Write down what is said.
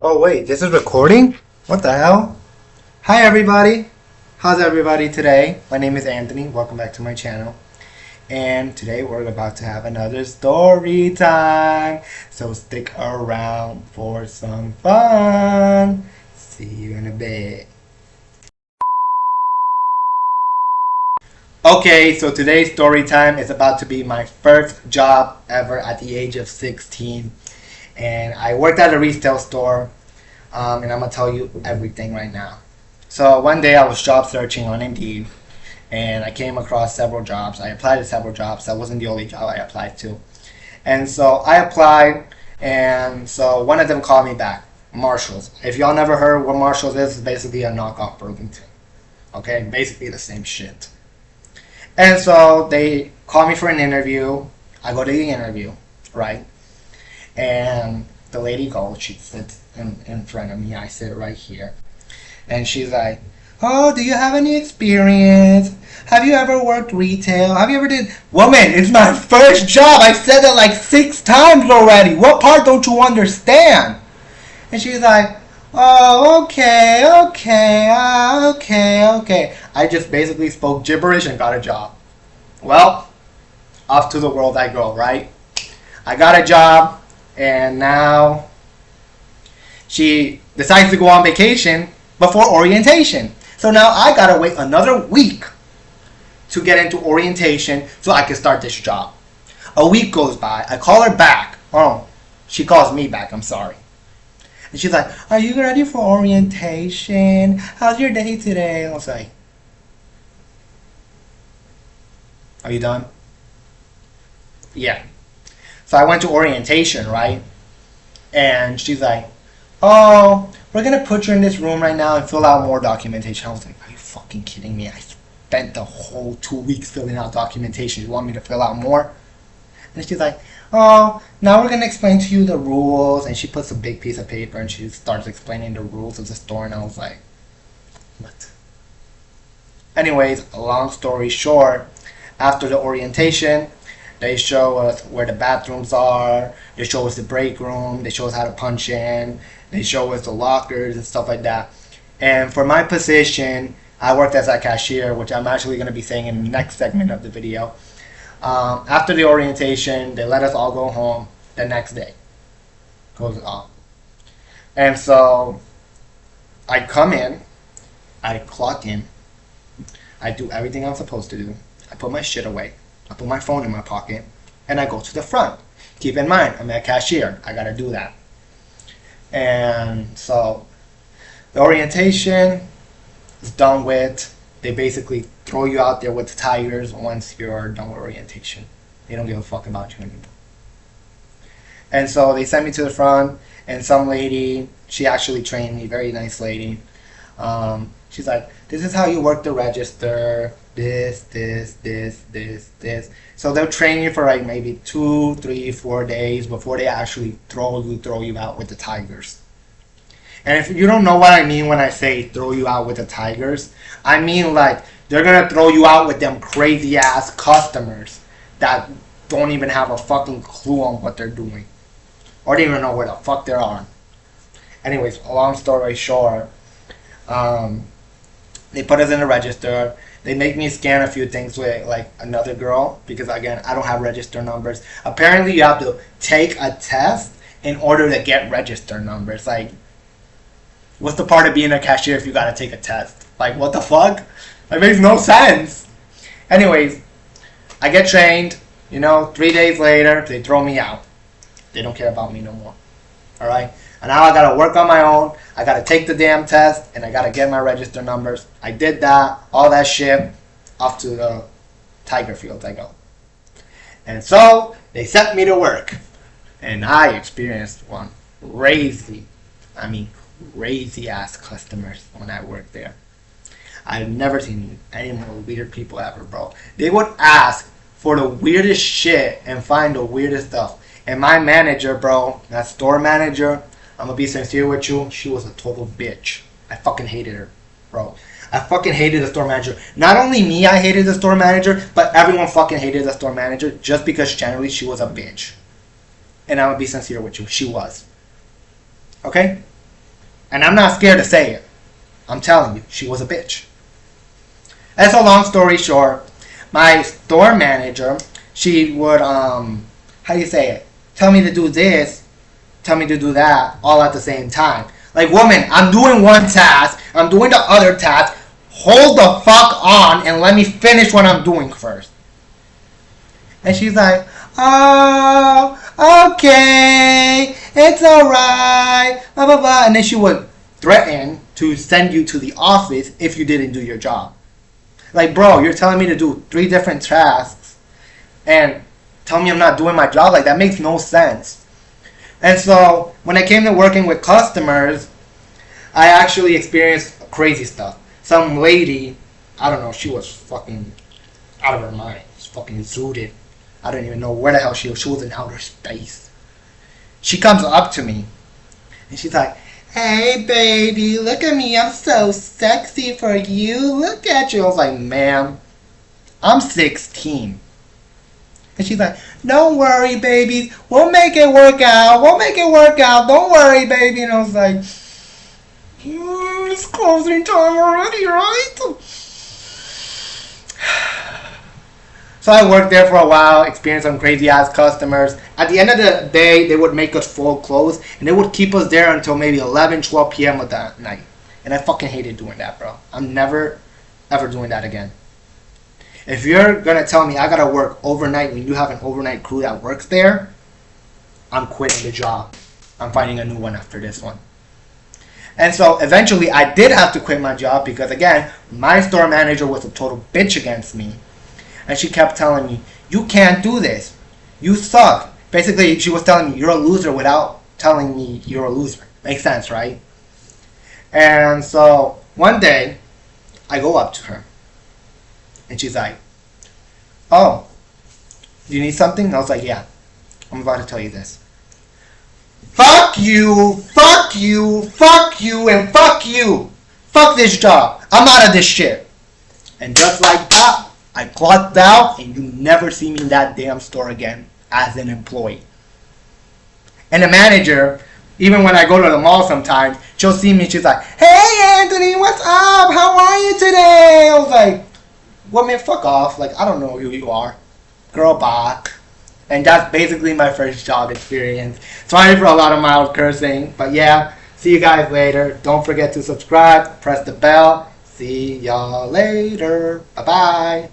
Oh wait, this is recording? What the hell? Hi everybody! How's everybody today? My name is Anthony. Welcome back to my channel. And today we're about to have another story time. So stick around for some fun. See you in a bit. Okay, so today's story time is about to be my first job ever at the age of 16. And I worked at a retail store. And I'm going to tell you everything right now. So one day I was job searching on Indeed, and I came across several jobs. I applied to several jobs. That wasn't the only job I applied to. And so I applied, and so one of them called me back, Marshalls. If y'all never heard what Marshalls is, it's basically a knockoff Burlington. Okay, basically the same shit. And so they called me for an interview. I go to the interview, right? And the lady goes, she sits in front of me. I sit right here. And she's like, oh, do you have any experience? Have you ever worked retail? Have you ever did... Woman, it's my first job. I said that like 6 times already. What part don't you understand? And she's like, oh, okay. I just basically spoke gibberish and got a job. Well, off to the world I go, right? I got a job, and now she decides to go on vacation before orientation. So now I gotta wait another week to get into orientation so I can start this job. A week goes by. I call her back. Oh, she calls me back. I'm sorry. And she's like, are you ready for orientation? How's your day today? I was like, are you done? Yeah. So I went to orientation, right? And she's like, oh, we're going to put you in this room right now and fill out more documentation. I was like, are you fucking kidding me? I spent the whole 2 weeks filling out documentation. You want me to fill out more? And she's like, oh, now we're going to explain to you the rules. And she puts a big piece of paper and she starts explaining the rules of the store. And I was like, what? Anyways, long story short, after the orientation, they show us where the bathrooms are. They show us the break room. They show us how to punch in. They show us the lockers and stuff like that. And for my position, I worked as a cashier, which I'm actually going to be saying in the next segment of the video. After the orientation, they let us all go home the next day. Goes off. And so I come in. I clock in. I do everything I'm supposed to do. I put my shit away. I put my phone in my pocket, and I go to the front. Keep in mind, I'm a cashier. I gotta do that. And so the orientation is done with. They basically throw you out there with the tigers once you're done with orientation. They don't give a fuck about you anymore. And so they sent me to the front, and some lady, she actually trained me, very nice lady. She's like, this is how you work the register. This. So they'll train you for like maybe 2, 3, 4 days before they actually throw you out with the tigers. And if you don't know what I mean when I say throw you out with the tigers, I mean like they're gonna throw you out with them crazy ass customers that don't even have a fucking clue on what they're doing, or they don't even know where the fuck they are. Anyways, long story short, they put us in the register. They make me scan a few things with like another girl because again, I don't have register numbers. Apparently you have to take a test in order to get register numbers. Like, what's the part of being a cashier if you gotta take a test? Like, what the fuck? That makes no sense. Anyways, I get trained, 3 days later, they throw me out. They don't care about me no more. Alright? And now I gotta work on my own. I gotta take the damn test, and I gotta get my register numbers. I did that, all that shit, off to the tiger fields I go. And so they sent me to work, and I experienced one crazy ass customers when I worked there. I've never seen any more weird people ever, bro. They would ask for the weirdest shit and find the weirdest stuff. And my manager, bro, that store manager, I'm gonna be sincere with you, she was a total bitch. I fucking hated her, bro. I fucking hated the store manager. Not only me, I hated the store manager, but everyone fucking hated the store manager just because generally she was a bitch. And I'm gonna be sincere with you, she was. Okay? And I'm not scared to say it. I'm telling you, she was a bitch. And so long story short, my store manager, she would, how do you say it? Tell me to do this, tell me to do that, all at the same time. Like, woman, I'm doing one task, I'm doing the other task, hold the fuck on and let me finish what I'm doing first. And she's like, oh, okay, it's alright, blah, blah, blah. And then she would threaten to send you to the office if you didn't do your job. Like, bro, you're telling me to do 3 different tasks and tell me I'm not doing my job? Like, that makes no sense. And so, when I came to working with customers, I actually experienced crazy stuff. Some lady, I don't know, she was fucking out of her mind. She was fucking zooted. I don't even know where the hell she was. She was in outer space. She comes up to me and she's like, hey baby, look at me, I'm so sexy for you. Look at you. I was like, ma'am, I'm 16. And she's like, don't worry, baby. We'll make it work out. We'll make it work out. Don't worry, baby. And I was like, it's closing time already, right? So I worked there for a while, experienced some crazy ass customers. At the end of the day, they would make us fold clothes, and they would keep us there until maybe 11, 12 p.m. of that night. And I fucking hated doing that, bro. I'm never, ever doing that again. If you're gonna tell me I gotta work overnight when you have an overnight crew that works there, I'm quitting the job. I'm finding a new one after this one. And so eventually I did have to quit my job because, again, my store manager was a total bitch against me. And she kept telling me, you can't do this. You suck. Basically, she was telling me, you're a loser without telling me you're a loser. Makes sense, right? And so one day, I go up to her. And she's like, oh, do you need something? And I was like, yeah. I'm about to tell you this. Fuck you, fuck you, fuck you, and fuck you. Fuck this job. I'm out of this shit. And just like that, I clocked out, and you never see me in that damn store again as an employee. And the manager, even when I go to the mall sometimes, she'll see me, she's like, hey Anthony, what's up? How are you today? I was like, well, man, fuck off. Like, I don't know who you are. Girl, bye. And that's basically my first job experience. Sorry for a lot of mild cursing, but yeah, see you guys later. Don't forget to subscribe, press the bell. See y'all later. Bye-bye.